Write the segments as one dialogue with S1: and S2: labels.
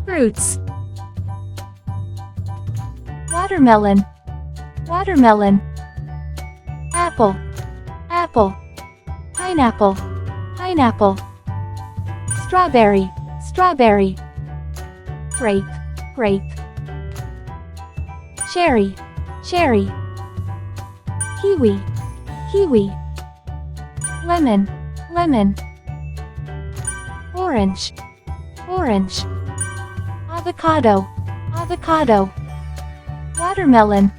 S1: fruits. Watermelon, watermelon. Apple, apple. Pineapple, pineapple. Strawberry, strawberry. Grape, grape. Cherry, cherry. Kiwi, kiwi. Lemon, lemon. Orange, orange. Avocado, avocado. Watermelon,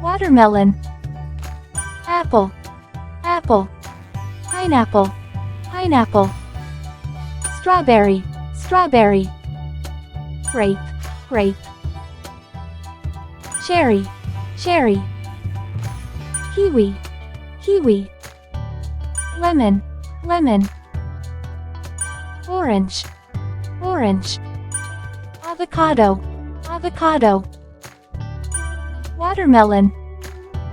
S1: watermelon. Apple, apple. Pineapple, pineapple. Strawberry, strawberry. Grape, grape. Cherry, cherry. Kiwi, kiwi. Lemon, lemon. Orange, orange. Avocado, avocado. Watermelon,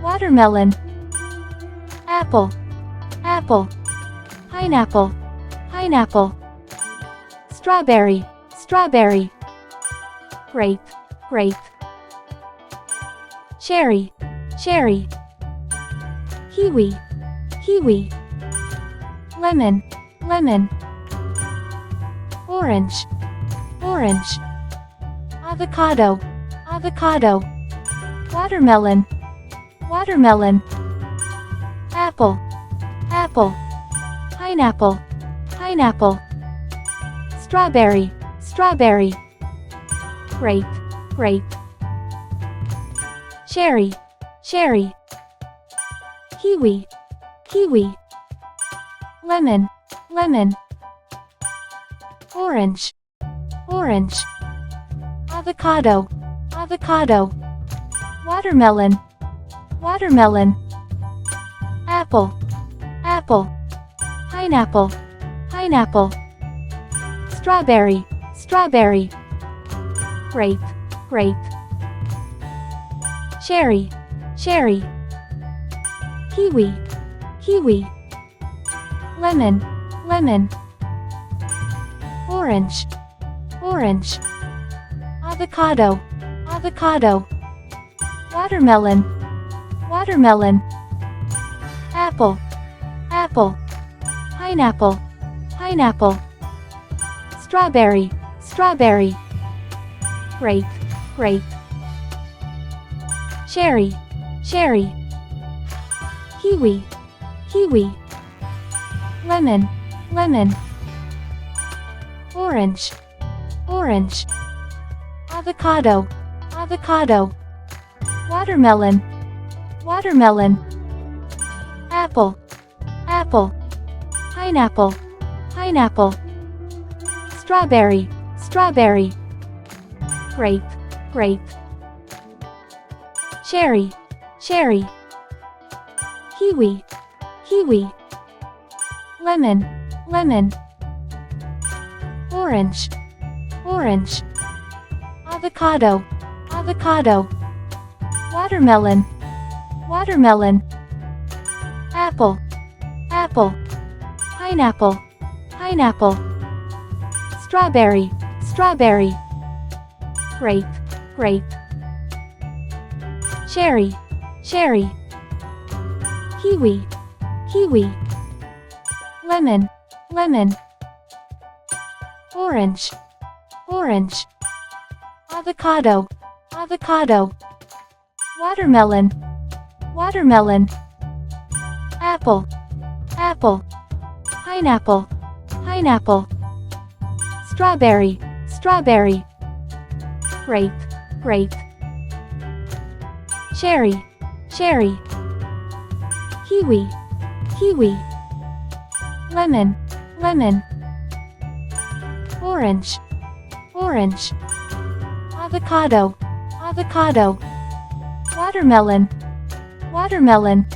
S1: watermelon. Apple, apple. Pineapple, pineapple. Strawberry, strawberry. Grape, grape. Cherry, cherry. Kiwi, kiwi. Lemon, lemon. Orange, orange. Avocado, avocado. Watermelon, watermelon. Apple, apple. Pineapple, pineapple. Strawberry, strawberry. Grape, grape. Cherry, cherry. Kiwi, kiwi. Lemon, lemon. Orange, orange. Avocado, avocado. Watermelon, watermelon. Apple, apple. Pineapple, pineapple. Strawberry, strawberry. Grape, grape. Cherry, cherry. Kiwi, kiwi. Lemon, lemon. Orange, orange. Avocado, avocado. Watermelon, watermelon. Apple, apple. Pineapple, pineapple. Strawberry, strawberry. Grape, grape. Cherry, cherry. Kiwi, kiwi. Lemon, lemon. Orange, orange. Avocado, avocado. Watermelon, watermelon. Apple, apple. Pineapple, pineapple. Strawberry, strawberry. Grape, grape. Cherry, cherry. Kiwi, kiwi. Lemon, lemon. Orange, orange. Avocado, avocado. Watermelon, watermelon. Apple, apple. Pineapple, pineapple. Strawberry, strawberry. Grape, grape. Cherry, cherry. Kiwi, kiwi. Lemon, lemon. Orange, orange. Avocado, avocado. Watermelon, watermelon. Apple, apple. Pineapple, pineapple. Strawberry, strawberry. Grape, grape. Cherry, cherry. Kiwi, kiwi. Lemon, lemon. Orange, orange. Avocado, avocado. Watermelon, watermelon.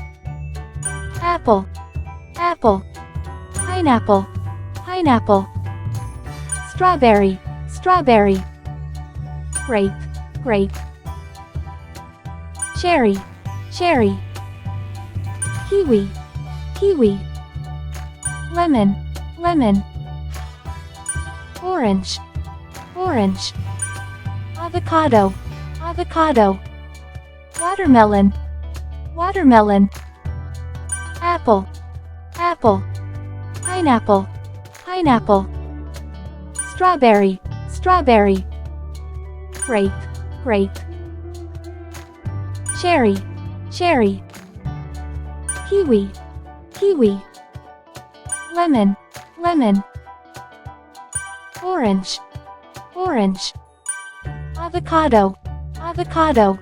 S1: Apple, apple. Pineapple, pineapple. Strawberry, strawberry. Grape, grape. Cherry, cherry. Kiwi, kiwi. Lemon, lemon. Orange, orange, avocado, avocado, watermelon, watermelon, apple, apple, pineapple, pineapple, strawberry, strawberry, grape, grape, cherry, cherry, kiwi, kiwi, lemon, lemon, orange, orange, avocado, avocado.